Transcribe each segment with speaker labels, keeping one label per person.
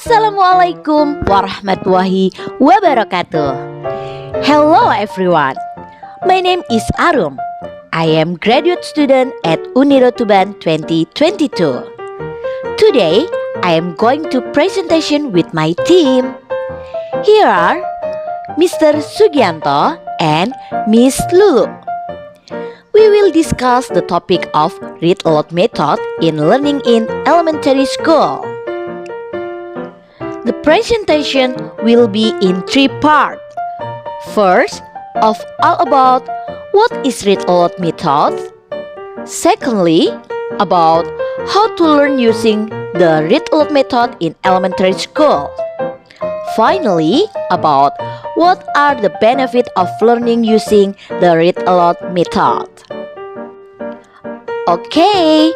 Speaker 1: Assalamualaikum warahmatullahi wabarakatuh. Hello everyone. My name is Arum. I am graduate student at Uniro Tuban 2022. Today, I am going to presentation with my team. Here are Mr. Sugianto and Miss Luluk. We will discuss the topic of read aloud method in learning in elementary school. The presentation will be in 3 parts. First, of all about what is read aloud method. Secondly, about how to learn using the read aloud method in elementary school. Finally, about what are the benefits of learning using the read aloud method. Okay,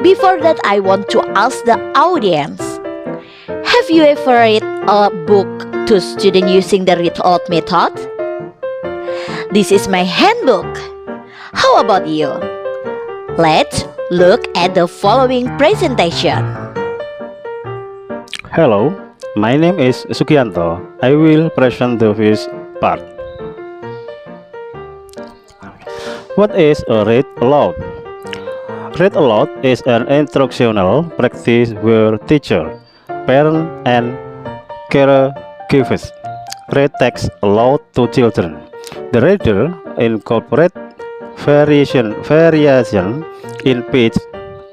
Speaker 1: before that I want to ask the audience, have you ever read a book to students using the read aloud method? This is my handbook. How about you? Let's look at the following presentation.
Speaker 2: Hello, my name is Sugianto. I will present the first part. What is a read aloud? Read aloud is an instructional practice where teacher, parent, and caregivers read text aloud to children. The reader incorporates variation in pitch,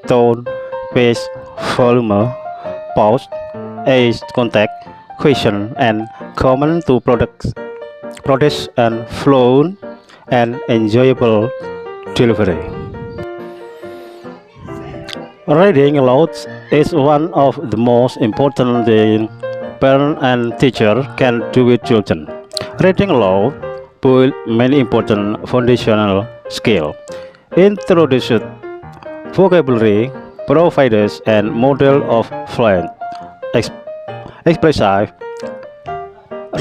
Speaker 2: tone, pace, volume, pause, eye contact, question, and comment to produce and flow and enjoyable delivery. Reading aloud is one of the most important things parents and teachers can do with children. Reading aloud builds many important foundational skills. Introduces vocabulary, provides and model of fluent, expressive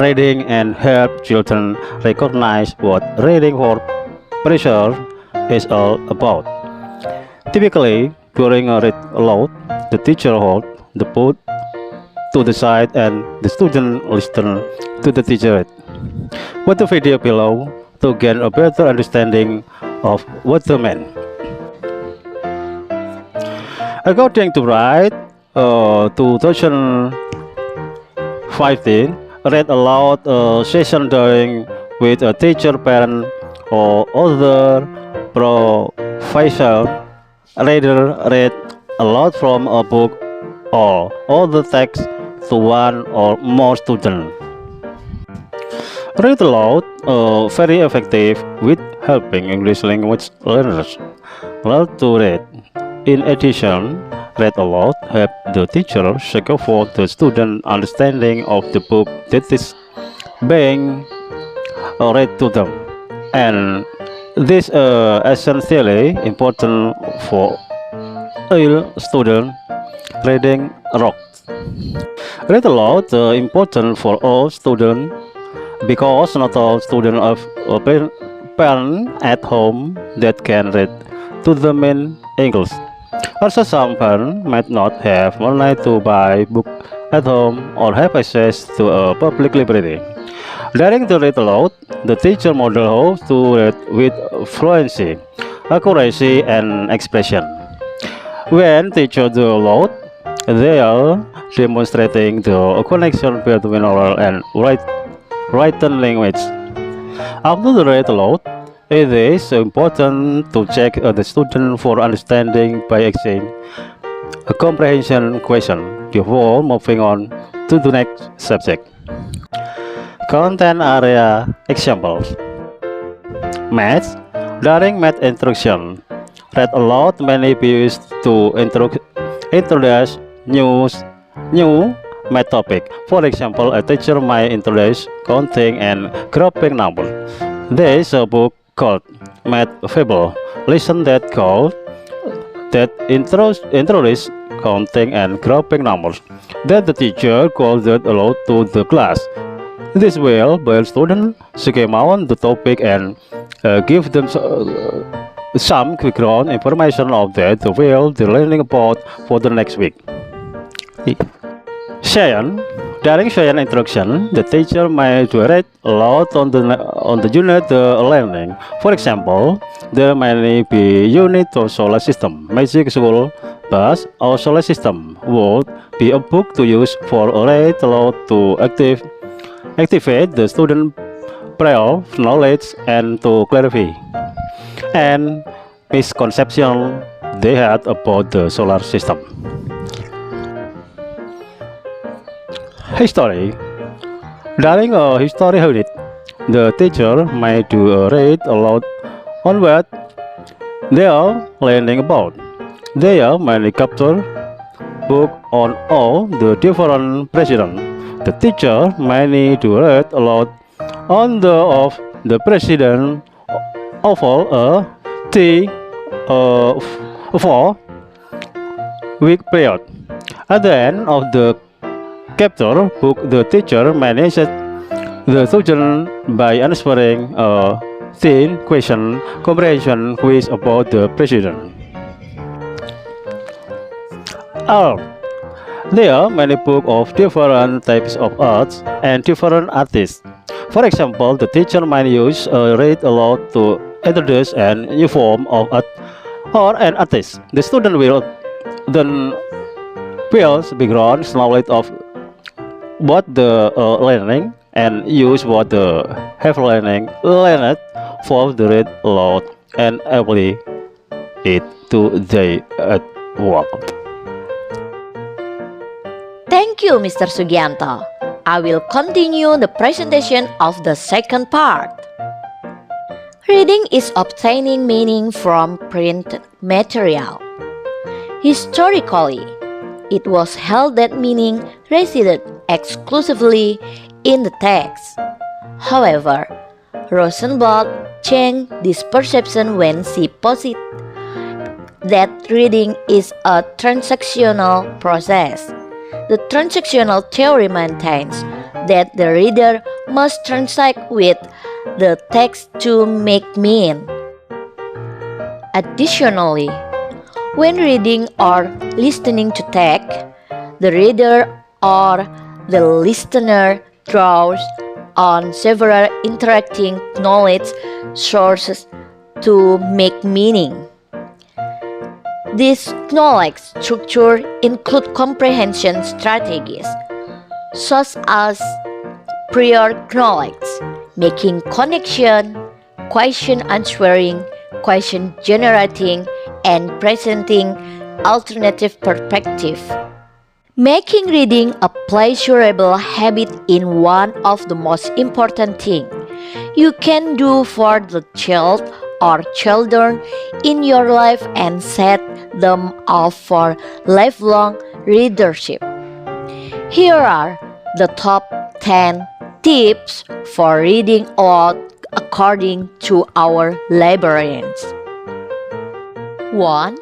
Speaker 2: reading, and help children recognize what reading for pressure is all about. Typically, during a read aloud, the teacher holds the book to the side and the student listen to the teacher. Watch the video below to gain a better understanding of what they meant. According to Wright, 2015, read aloud session during with a teacher, parent, or other professional. Reader read aloud from a book or other text to one or more students. Read aloud very effective with helping English language learners learn to read. In addition, read aloud help the teacher secure the student understanding of the book that is being read to them, and this is essentially important for all students reading aloud. Read aloud important for all students because not all students have a parent at home that can read to them in English. Also, some parents might not have money to buy books at home or have access to a public library. During the read aloud, the teacher models how to read with fluency, accuracy, and expression. When teachers do aloud, they are demonstrating the connection between oral and written language. After the read aloud, it is important to check the student for understanding by asking a comprehension question before moving on to the next subject. Content area examples. Math. During math instruction, read aloud may be used to introduce new math topic. For example, a teacher might introduce counting and grouping numbers. There is a book called Math Fable. Listen that introduce counting and grouping numbers. Then the teacher calls it aloud to the class. This will help students skim on the topic and give them some background information of that will they're learning about for the next week. Session. During session instruction, the teacher may direct aloud on the unit learning. For example, there may be unit of solar system, magic school, bus, or solar system would be a book to use for read aloud to activate the student prior knowledge and to clarify and misconception they had about the solar system. History. During a history unit, the teacher may do a read aloud on what they are learning about. There may capture book on all the different presidents. The teacher may need to read aloud on the of the president of all a T uh, 4 week period. At the end of the chapter book, the teacher manages the student by answering a thin question comprehension quiz about the president. Art. There are many books of different types of arts and different artists. For example, the teacher might use a read aloud to introduce a new form of art or an artist. The student will then build background knowledge of what the learning and use what the have learned for the read aloud and apply it to their at work.
Speaker 1: Thank you, Mr. Sugianto. I will continue the presentation of the second part. Reading is obtaining meaning from printed material. Historically, it was held that meaning resided exclusively in the text. However, Rosenblatt changed this perception when she posited that reading is a transactional process. The transactional theory maintains that the reader must transact with the text to make meaning. Additionally, when reading or listening to text, the reader or the listener draws on several interacting knowledge sources to make meaning. These knowledge structures include comprehension strategies, such as prior knowledge, making connection, question answering, question generating, and presenting alternative perspective. Making reading a pleasurable habit is one of the most important things you can do for the child or children in your life and set them up for lifelong readership. Here are the top 10 tips for reading aloud according to our librarians. 1.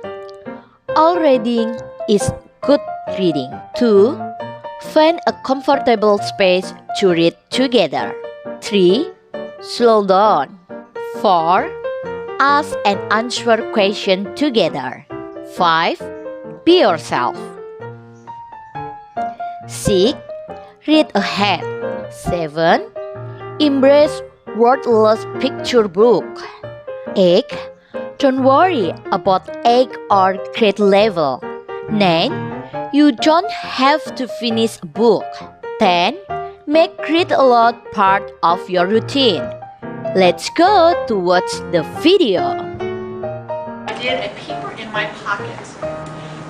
Speaker 1: All reading is good reading. 2. Find a comfortable space to read together. 3. Slow down. 4. Ask and answer questions together. 5. Be yourself. 6. Read ahead. 7. Embrace wordless picture book. 8. Don't worry about age or grade level. 9. You don't have to finish a book. 10. Make read aloud part of your routine. Let's go to watch the video.
Speaker 3: I did a paper in my pocket.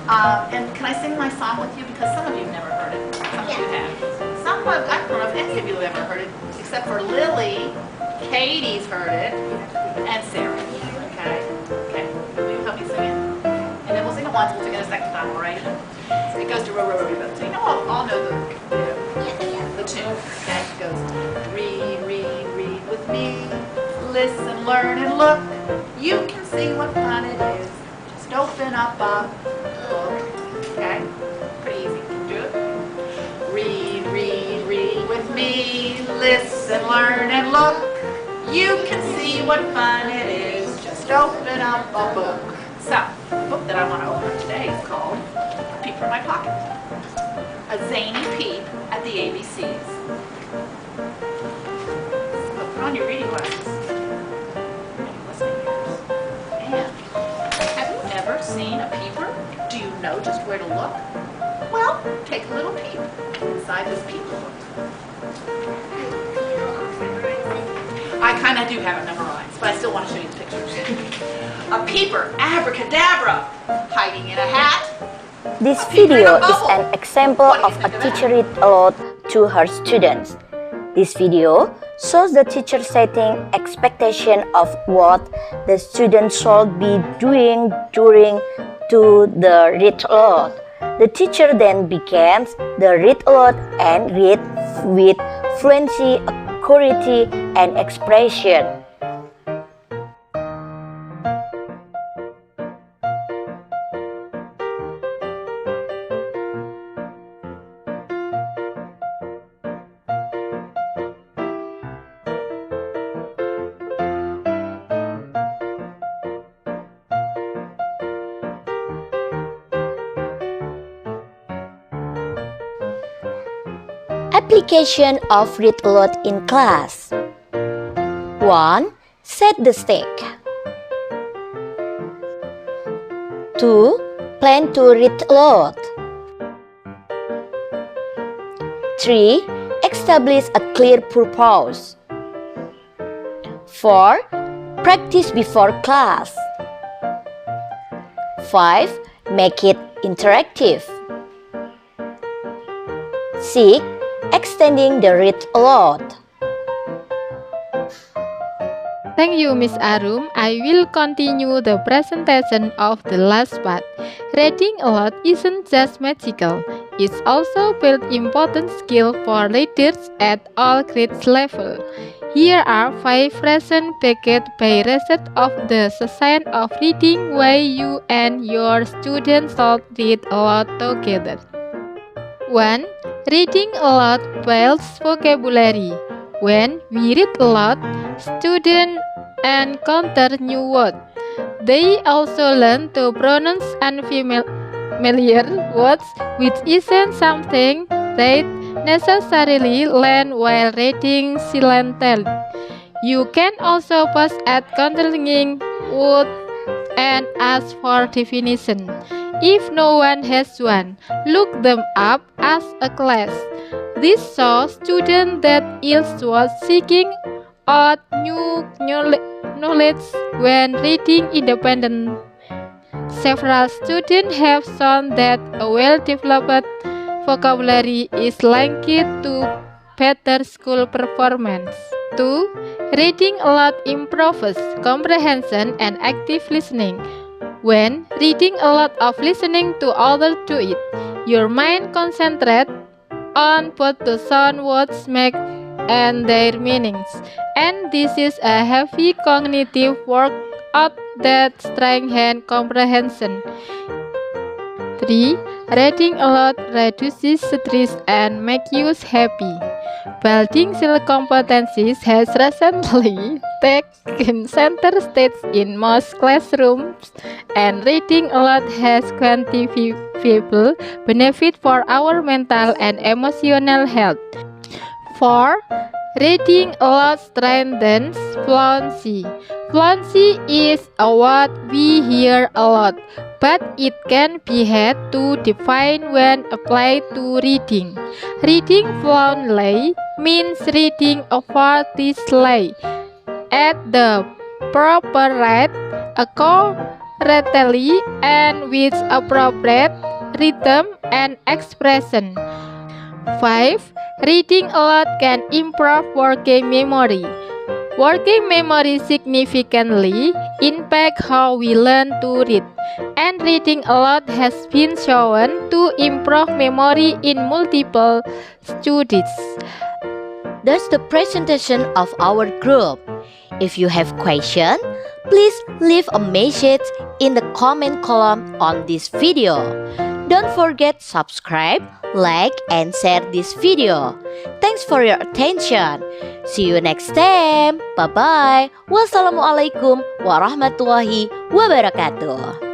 Speaker 3: And can I sing my song with you? Because some of you have never heard it. Some of you have. I don't know if any of you have ever heard it, except for Lily. Katie's heard it. And Sarah. Okay? Okay. Will you help me sing it? And then we'll sing it once, we'll sing it a second time, all right? So it goes to row, row, row, row. So you know all know the tune. Okay? It goes read, read, read with me. Listen, learn, and look. You can see what fun it is. Just open up a book. Okay? Pretty easy. Can you do it? Read, read, read with me. Listen, learn, and look. You can see what fun it is. Just open up a book. So, the book that I want to open up today is called from my pocket. A zany peep at the ABCs. So put on your reading glasses and your listening ears. And have you ever seen a peeper? Do you know just where to look? Well, take a little peep inside this peeper book. I kind of do have it memorized, but I still want to show you the pictures. A peeper, abracadabra, hiding in a hat.
Speaker 1: This video is an example of a teacher read aloud to her students. This video shows the teacher setting expectation of what the students should be doing during to the read aloud. The teacher then begins the read aloud and read with fluency, clarity, and expression. Application of read aloud in class. 1. Set the stake. 2. Plan to read aloud. 3. Establish a clear purpose. 4. Practice before class. 5. Make it interactive. 6. Extending the read aloud.
Speaker 4: Thank you, Miss Arum. I will continue the presentation of the last part. Reading aloud isn't just magical. It's also built important skill for readers at all grade level. Here are 5 reasons backed by research of the Society of Reading why you and your students should read aloud together. 1. Reading aloud builds vocabulary. When we read aloud, students encounter new words. They also learn to pronounce unfamiliar words, which isn't something they necessarily learn while reading silently. You can also pause at concerning words and ask for definition. If no one has one, look them up as a class. This shows students that it's worth seeking out new knowledge when reading independently. Several students have shown that a well-developed vocabulary is linked to better school performance. 2. Reading aloud improves comprehension and active listening. When reading aloud or listening to others do it, your mind concentrates on both the sound words make and their meanings, and this is a heavy cognitive workout that strengthens comprehension. 3. Reading aloud reduces stress and makes you happy. Building skill competencies has recently taken center stage in most classrooms, and reading aloud has quantifiable benefit for our mental and emotional health. 4. Reading aloud strengthens fluency. Fluency is a word we hear a lot, but it can be hard to define when applied to reading. Reading fluently means reading effortlessly at the proper rate, accurately, and with appropriate rhythm and expression. 5. Reading aloud can improve working memory. Working memory significantly impacts how we learn to read, and reading aloud has been shown to improve memory in multiple studies.
Speaker 1: That's the presentation of our group. If you have questions, please leave a message in the comment column on this video. Don't forget subscribe, like, and share this video. Thanks for your attention. See you next time. Bye-bye. Wassalamualaikum warahmatullahi wabarakatuh.